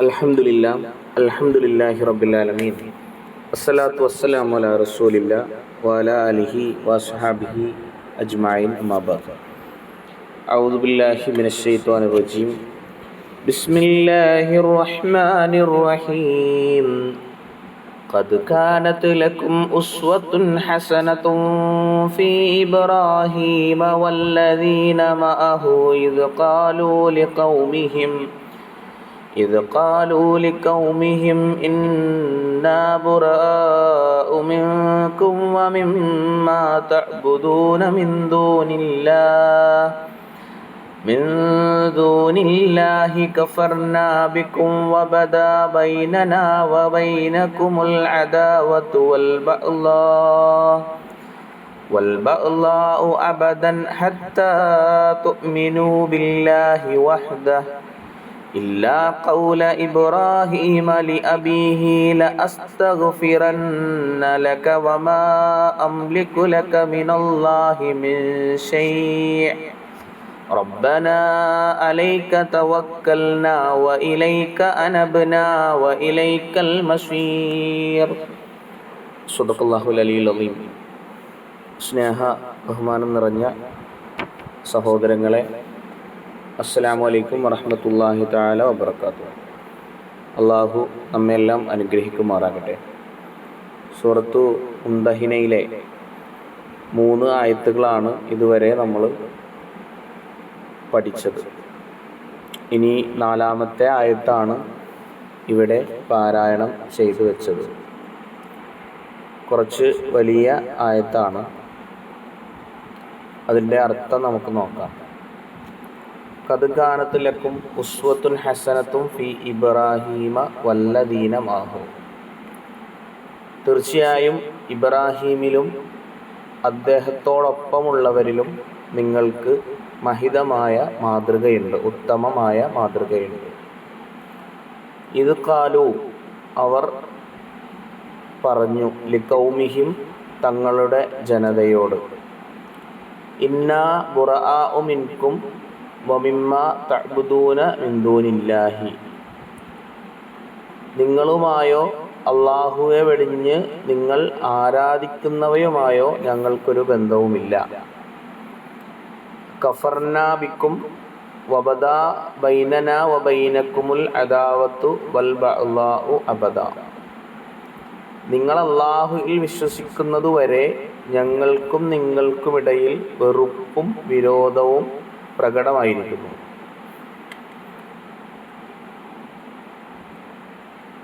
അൽഹംദുലില്ലാഹി റബ്ബിൽ ആലമീൻ വസ്സലാത്തു വസ്സലാമു അലാ റസൂലില്ലാ വഅലാ ആലിഹി വസ്ഹബിഹി അജ്മഈൻ അമ്മാ ബഅദ്. അഊദു ബില്ലാഹി മിനശ് ശൈത്വാനിർ റജീം. ബിസ്മില്ലാഹിർ റഹ്മാനിർ റഹീം. ഖദ് കാനത് ലക്കും ഉസ്വത്തുൻ ഹസനത്തുൻ ഫീ ഇബ്രാഹീമ വല്ലദീന മഅഹു إذ قالوا لقومهم إنا براء منكم ومما تعبدون من دون الله كفرنا بكم وبدا بيننا وبينكم العداوة والبغضاء أبدا حتى تؤمنوا بالله وحده إلا قول إبراهيم لأبيه لأستغفرن لك وما أملك لك من الله من شيء ربنا عليك توكلنا وإليك أنبنا وإليك المصير. صدق الله العلي العظيم. സ്നേഹ ബഹുമാനം നിറഞ്ഞ സഹോദരങ്ങളെ, അസ്സലാമു അലൈക്കും വറഹ്മത്തുള്ളാഹി തആല വബറകാതുഹു. അള്ളാഹു നമ്മെല്ലാം അനുഗ്രഹിക്കുമാറാകട്ടെ. സൂറത്തു മുംതഹിനയിലെ 3 ആയത്തുകളാണ് ഇതുവരെ നമ്മൾ പഠിച്ചത്. ഇനി 4-ാമത്തെ ആയത്താണ് ഇവിടെ പാരായണം ചെയ്തു വെച്ചത്. കുറച്ച് വലിയ ആയത്താണ്. അതിൻ്റെ അർത്ഥം നമുക്ക് നോക്കാം. ഖദ് കാനത് ലക്കും ഉസ്വത്തുൻ ഹസനത്തുൻ ഫീ ഇബ്രാഹീമ വല്ലദീന മഅഹു. തീർച്ചയായും ഇബ്രാഹീമിലും അദ്ദേഹത്തോടൊപ്പമുള്ളവരിലും നിങ്ങൾക്ക് മഹിതമായ മാതൃകയുണ്ട്, ഉത്തമമായ മാതൃകയുണ്ട്. ഇത് ഖാലു, അവർ പറഞ്ഞു, ലിഖൗമിഹിം, തങ്ങളുടെ ജനതയോട്, ഇന്നാ ബുറആഉ മിൻകും വമിമ്മാ തഅ്ബുദൂന മിൻ ദൂനില്ലാഹി, നിങ്ങളുമായോ അള്ളാഹുവെ വെടിഞ്ഞ് നിങ്ങൾ ആരാധിക്കുന്നവയുമായോ ഞങ്ങൾക്കൊരു ബന്ധവുമില്ല. കഫർനാ ബിക്കും വബദാ ബൈനനാ വബൈനക്കുമുൽ അദാവത്തു വൽ ബഗ്ളാഉ അബദാ, നിങ്ങൾ അള്ളാഹുവിൽ വിശ്വസിക്കുന്നതുവരെ ഞങ്ങൾക്കും നിങ്ങൾക്കുമിടയിൽ വെറുപ്പും വിരോധവും പ്രകടമായിരിക്കുന്നു.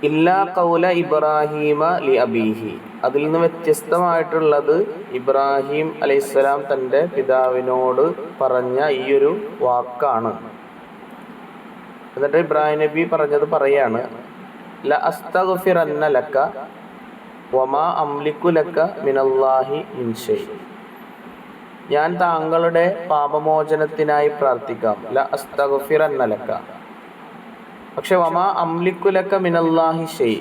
ഇല്ലാ ഖൗല ഇബ്രാഹീമ ലി അബീഹി, അതിൽ നിന്ന് വ്യത്യസ്തമായിട്ടുള്ളത് ഇബ്രാഹിം അലൈഹിസ്സലാം തൻ്റെ പിതാവിനോട് പറഞ്ഞ ഈയൊരു വാക്കാണ്. എന്നിട്ട് ഇബ്രാഹിം നബി പറഞ്ഞത് പറയാണ്, ല അസ്തഗ്ഫിറന്ന ലക വമാ അംലികു ലക മിനല്ലാഹി മിൻ ഷൈ, ഞാൻ താങ്കളുടെ പാപമോചനത്തിനായി പ്രാർത്ഥിക്കാം. ല അസ്തഗ്ഫിറന്ന ലക, പക്ഷെ വമാ അംലികു ലക മിനല്ലാഹി ഷൈ,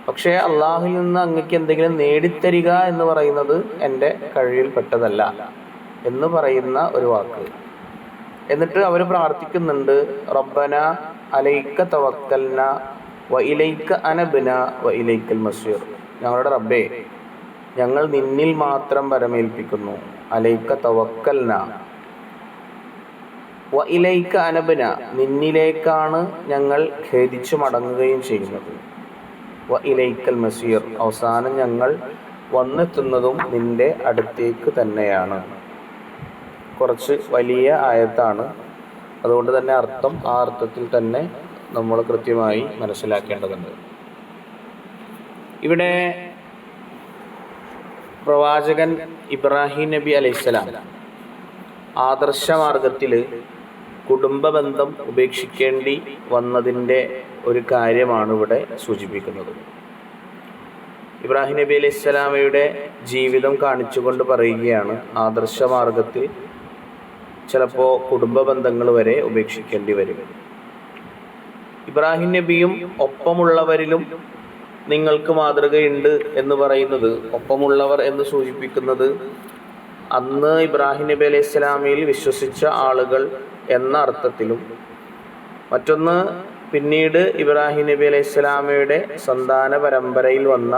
പക്ഷേ അള്ളാഹുവിൽ നിന്ന് അങ്ങക്ക് എന്തെങ്കിലും നേടിത്തരിക എന്ന് പറയുന്നത് എൻ്റെ കഴിവിൽപ്പെട്ടതല്ല എന്ന് പറയുന്ന ഒരു വാക്ക്. എന്നിട്ട് അവർ പ്രാർത്ഥിക്കുന്നുണ്ട്, റബ്ബന അലൈക തവക്കൽന വ ഇലൈക അനബ്ന വ ഇലൈക്കൽ മസീർ, ഞങ്ങളുടെ റബ്ബേ, ഞങ്ങൾ നിന്നിൽ മാത്രം പരമേൽപ്പിക്കുന്നു. അലൈക തവക്കൽന വ ഇലൈക അനബ്ന, നിന്നിലേക്കാണ് ഞങ്ങൾ ഖേദിച്ചു മടങ്ങുകയും ചെയ്യുന്നത്. വ ഇലൈക്കൽ മസീർ, അവസാനം ഞങ്ങൾ വന്നെത്തുന്നതും നിന്റെ അടുത്തേക്ക് തന്നെയാണ്. കുറച്ച് വലിയ ആയത്താണ്. അതുകൊണ്ട് തന്നെ അർത്ഥം ആ അർത്ഥത്തിൽ തന്നെ നമ്മൾ കൃത്യമായി മനസ്സിലാക്കേണ്ടതുണ്ട്. ഇവിടെ പ്രവാചകൻ ഇബ്രാഹിം നബി അലൈഹിസ്സലാം ആദർശമാർഗത്തിൽ കുടുംബ ബന്ധം ഉപേക്ഷിക്കേണ്ടി വന്നതിൻ്റെ ഒരു കാര്യമാണ് ഇവിടെ സൂചിപ്പിക്കുന്നത്. ഇബ്രാഹിം നബി അലൈഹിസ്സലാമയുടെ ജീവിതം കാണിച്ചുകൊണ്ട് പറയുകയാണ്, ആദർശമാർഗത്തിൽ ചിലപ്പോൾ കുടുംബ ബന്ധങ്ങൾ വരെ ഉപേക്ഷിക്കേണ്ടി വരും. ഇബ്രാഹിം നബിയും ഒപ്പമുള്ളവരിലും നിങ്ങൾക്ക് മാതൃകയുണ്ട് എന്ന് പറയുന്നത്, ഒപ്പമുള്ളവർ എന്ന് സൂചിപ്പിക്കുന്നത് അന്ന് ഇബ്രാഹിം നബി അലൈഹി ഇസ്ലാമിൽ വിശ്വസിച്ച ആളുകൾ എന്ന അർത്ഥത്തിലും, മറ്റൊന്ന് പിന്നീട് ഇബ്രാഹിം നബി അലൈഹി സ്വലാമയുടെ സന്താന പരമ്പരയിൽ വന്ന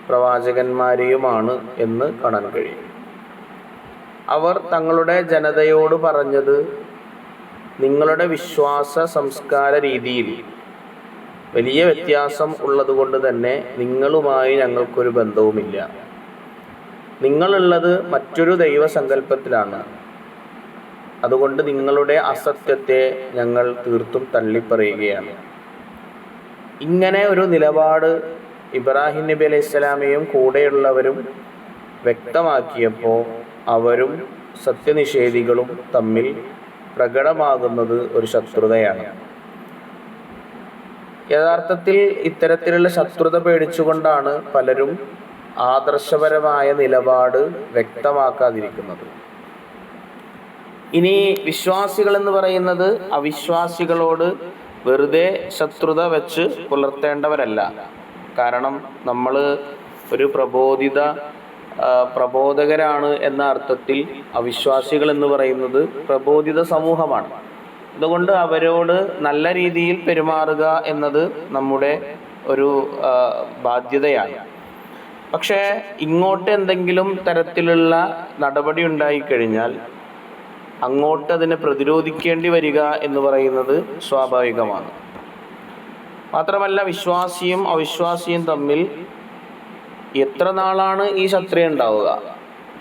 പ്രവാചകന്മാരെയുമാണ് എന്ന് കാണാൻ കഴിയും. അവർ തങ്ങളുടെ ജനതയോട് പറഞ്ഞത്, നിങ്ങളുടെ വിശ്വാസ സംസ്കാര രീതിയിൽ വലിയ വ്യത്യാസം ഉള്ളതുകൊണ്ട് തന്നെ നിങ്ങളുമായി ഞങ്ങൾക്കൊരു ബന്ധവുമില്ല. നിങ്ങളുള്ളത് മറ്റൊരു ദൈവസങ്കല്പത്തിലാണ്. അതുകൊണ്ട് നിങ്ങളുടെ അസത്യത്തെ ഞങ്ങൾ തീർത്തും തള്ളിപ്പറയുകയാണ്. ഇങ്ങനെ ഒരു നിലപാട് ഇബ്രാഹിം നബി അലൈഹി സ്വലാമയും കൂടെയുള്ളവരും വ്യക്തമാക്കിയപ്പോൾ അവരും സത്യനിഷേധികളും തമ്മിൽ പ്രകടമാകുന്നത് ഒരു ശത്രുതയാണ്. യഥാർത്ഥത്തിൽ ഇത്തരത്തിലുള്ള ശത്രുത പേടിച്ചുകൊണ്ടാണ് പലരും ആദർശപരമായ നിലപാട് വ്യക്തമാക്കാതിരിക്കുന്നത്. ഇനി വിശ്വാസികൾ എന്ന് പറയുന്നത് അവിശ്വാസികളോട് വെറുതെ ശത്രുത വെച്ച് പുലർത്തേണ്ടവരല്ല. കാരണം നമ്മൾ ഒരു പ്രബോധകരാണ് എന്ന അർത്ഥത്തിൽ അവിശ്വാസികൾ എന്ന് പറയുന്നത് പ്രബോധിത സമൂഹമാണ്. അതുകൊണ്ട് അവരോട് നല്ല രീതിയിൽ പെരുമാറുക എന്നത് നമ്മുടെ ഒരു ബാധ്യതയാണ്. പക്ഷേ ഇങ്ങോട്ട് എന്തെങ്കിലും തരത്തിലുള്ള നടപടി ഉണ്ടായിക്കഴിഞ്ഞാൽ അങ്ങോട്ട് അതിനെ പ്രതിരോധിക്കേണ്ടി വരിക എന്ന് പറയുന്നത് സ്വാഭാവികമാണ്. മാത്രമല്ല വിശ്വാസിയും അവിശ്വാസിയും തമ്മിൽ എത്ര നാളാണ് ഈ ശത്രുത ഉണ്ടാവുക?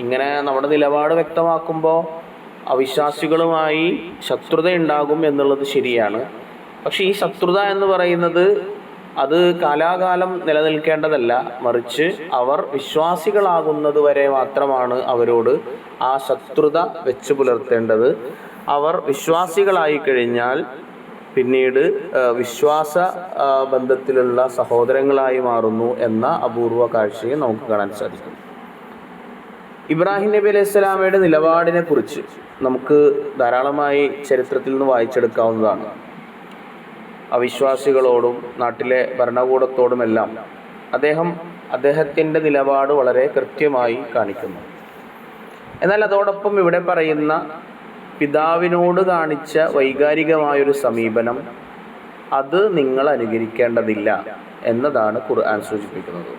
ഇങ്ങനെ നമ്മുടെ നിലപാട് വ്യക്തമാക്കുമ്പോൾ അവിശ്വാസികളുമായി ശത്രുത ഉണ്ടാകും എന്നുള്ളത് ശരിയാണ്. പക്ഷെ ഈ ശത്രുത എന്ന് പറയുന്നത് അത് കാലാകാലം നിലനിൽക്കേണ്ടതല്ല. മറിച്ച് അവർ വിശ്വാസികളാകുന്നത് വരെ മാത്രമാണ് അവരോട് ആ ശത്രുത വെച്ച് പുലർത്തേണ്ടത്. അവർ വിശ്വാസികളായി കഴിഞ്ഞാൽ പിന്നീട് വിശ്വാസ ബന്ധത്തിലുള്ള സഹോദരങ്ങളായി മാറുന്നു എന്ന അപൂർവ കാഴ്ചയെ നമുക്ക് കാണാൻ സാധിക്കും. ഇബ്രാഹിം നബി അലൈഹി സ്വലാമയുടെ നിലപാടിനെ കുറിച്ച് നമുക്ക് ധാരാളമായി ചരിത്രത്തിൽ നിന്ന് വായിച്ചെടുക്കാവുന്നതാണ്. അവിശ്വാസികളോടും നാട്ടിലെ ഭരണകൂടത്തോടുമെല്ലാം അദ്ദേഹത്തിൻ്റെ നിലപാട് വളരെ കൃത്യമായി കാണിക്കുന്നു. എന്നാൽ അതോടൊപ്പം ഇവിടെ പറയുന്ന പിതാവിനോട് കാണിച്ച വൈകാരികമായൊരു സമീപനം അത് നിങ്ങൾ അനുകരിക്കേണ്ടതില്ല എന്നതാണ് ഖുർആൻ സൂചിപ്പിക്കുന്നത്.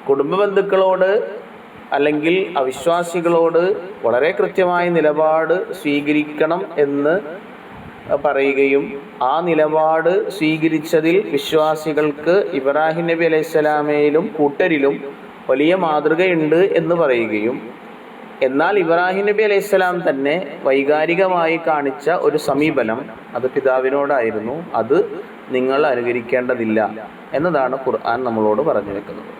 കുടുംബ ബന്ധുക്കളോട് അല്ലെങ്കിൽ അവിശ്വാസികളോട് വളരെ കൃത്യമായ നിലപാട് സ്വീകരിക്കണം എന്ന് പറയുകയും ആ നിലപാട് സ്വീകരിച്ചതിൽ വിശ്വാസികൾക്ക് ഇബ്രാഹിം നബി അലൈഹി സ്വലാമയിലും കൂട്ടരിലും വലിയ മാതൃകയുണ്ട് എന്ന് പറയുകയും, എന്നാൽ ഇബ്രാഹിം നബി അലൈഹി സ്വലാം തന്നെ വൈകാരികമായി കാണിച്ച ഒരു സമീപനം അത് പിതാവിനോടായിരുന്നു, അത് നിങ്ങൾ അനുകരിക്കേണ്ടതില്ല എന്നതാണ് ഖുർആൻ നമ്മളോട് പറഞ്ഞു വെക്കുന്നത്.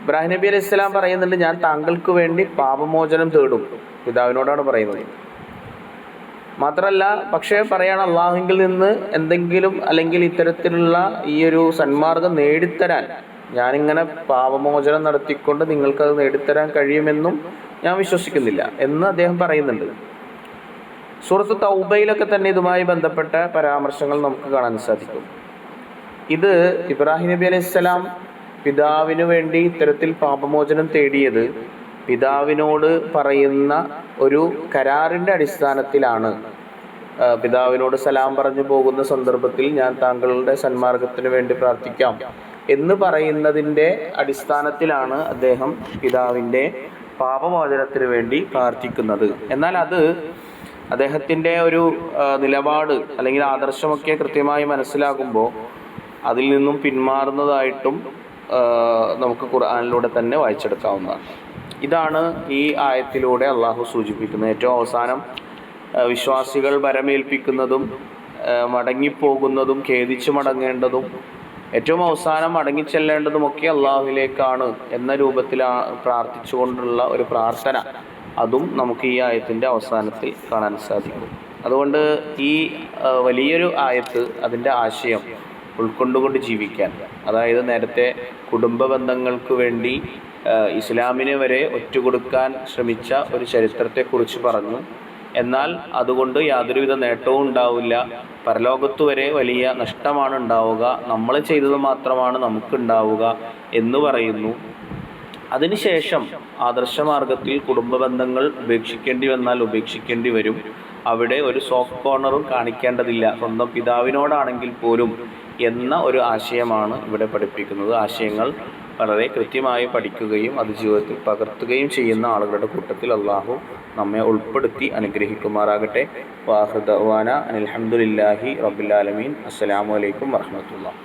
ഇബ്രാഹിം നബി അലൈഹി സ്വലാം പറയുന്നുണ്ട്, ഞാൻ താങ്കൾക്ക് വേണ്ടി പാപമോചനം തേടും. പിതാവിനോടാണ് പറയുന്നത്. മാത്രമല്ല പക്ഷേ പറയാണ്, അള്ളാഹുവിൽ നിന്ന് എന്തെങ്കിലും അല്ലെങ്കിൽ ഇത്തരത്തിലുള്ള ഈ ഒരു സന്മാർഗം നേടിത്തരാൻ ഞാനിങ്ങനെ പാപമോചനം നടത്തിക്കൊണ്ട് നിങ്ങൾക്കത് നേടിത്തരാൻ കഴിയുമെന്നും ഞാൻ വിശ്വസിക്കുന്നില്ല എന്ന് അദ്ദേഹം പറയുന്നുണ്ട്. സൂറത്ത് തൗബയിലൊക്കെ തന്നെ ഇതുമായി ബന്ധപ്പെട്ട പരാമർശങ്ങൾ നമുക്ക് കാണാൻ സാധിക്കും. ഇത് ഇബ്രാഹിം നബി അലൈഹി സ്വലാം പിതാവിനു വേണ്ടി ഇത്തരത്തിൽ പാപമോചനം തേടിയത് പിതാവിനോട് പറയുന്ന ഒരു കരാറിൻ്റെ അടിസ്ഥാനത്തിലാണ്. പിതാവിനോട് സലാം പറഞ്ഞു പോകുന്ന സന്ദർഭത്തിൽ ഞാൻ താങ്കളുടെ സന്മാർഗത്തിന് വേണ്ടി പ്രാർത്ഥിക്കാം എന്ന് പറയുന്നതിൻ്റെ അടിസ്ഥാനത്തിലാണ് അദ്ദേഹം പിതാവിൻ്റെ പാപമോചനത്തിന് വേണ്ടി പ്രാർത്ഥിക്കുന്നത്. എന്നാൽ അത് അദ്ദേഹത്തിൻ്റെ ഒരു നിലപാട് അല്ലെങ്കിൽ ആദർശമൊക്കെ കൃത്യമായി മനസ്സിലാകുമ്പോൾ അതിൽ നിന്നും പിന്മാറുന്നതായിട്ടും നമുക്ക് ഖുർആനിലൂടെ തന്നെ വായിച്ചെടുക്കാവുന്നതാണ്. ഇതാണ് ഈ ആയത്തിലൂടെ അള്ളാഹു സൂചിപ്പിക്കുന്നത്. ഏറ്റവും അവസാനം വിശ്വാസികൾ ഭരമേൽപ്പിക്കുന്നതും മടങ്ങിപ്പോകുന്നതും ഖേദിച്ചു മടങ്ങേണ്ടതും ഏറ്റവും അവസാനം മടങ്ങിച്ചെല്ലേണ്ടതുമൊക്കെ അള്ളാഹുവിലേക്കാണ് എന്ന രൂപത്തിൽ പ്രാർത്ഥിച്ചുകൊണ്ടുള്ള ഒരു പ്രാർത്ഥന, അതും നമുക്ക് ഈ ആയത്തിൻ്റെ അവസാനത്തിൽ കാണാൻ സാധിക്കും. അതുകൊണ്ട് ഈ വലിയൊരു ആയത്ത് അതിൻ്റെ ആശയം ഉൾക്കൊണ്ടുകൊണ്ട് ജീവിക്കാൻ, അതായത് നേരത്തെ കുടുംബ ബന്ധങ്ങൾക്ക് വേണ്ടി ഇസ്ലാമിനെ വരെ ഒറ്റുകൊടുക്കാൻ ശ്രമിച്ച ഒരു ചരിത്രത്തെക്കുറിച്ച് പറഞ്ഞു. എന്നാൽ അതുകൊണ്ട് യാതൊരുവിധ നേട്ടവും ഉണ്ടാവില്ല, പരലോകത്ത് വരെ വലിയ നഷ്ടമാണ് ഉണ്ടാവുക, നമ്മൾ ചെയ്തത് മാത്രമാണ് നമുക്കുണ്ടാവുക എന്ന് പറയുന്നു. അതിനുശേഷം ആദർശമാർഗത്തിൽ കുടുംബ ബന്ധങ്ങൾ ഉപേക്ഷിക്കേണ്ടി വന്നാൽ ഉപേക്ഷിക്കേണ്ടി വരും. അവിടെ ഒരു സോഫ്റ്റ് കോർണറും കാണിക്കേണ്ടതില്ല, സ്വന്തം പിതാവിനോടാണെങ്കിൽ പോലും എന്ന ഒരു ആശയമാണ് ഇവിടെ പഠിപ്പിക്കുന്നത്. ആശയങ്ങൾ വളരെ കൃത്യമായി പഠിക്കുകയും അത് ജീവിതത്തിൽ പകർത്തുകയും ചെയ്യുന്ന ആളുകളുടെ കൂട്ടത്തിൽ അള്ളാഹു നമ്മെ ഉൾപ്പെടുത്തി അനുഗ്രഹിക്കുമാറാകട്ടെ. വാഹിർ ദഅ്വാന അനിൽ ഹംദുലില്ലാഹി റബ്ബിൽ ആലമീൻ. അസ്സലാമു അലൈക്കും വറഹ്മത്തുള്ളാഹി.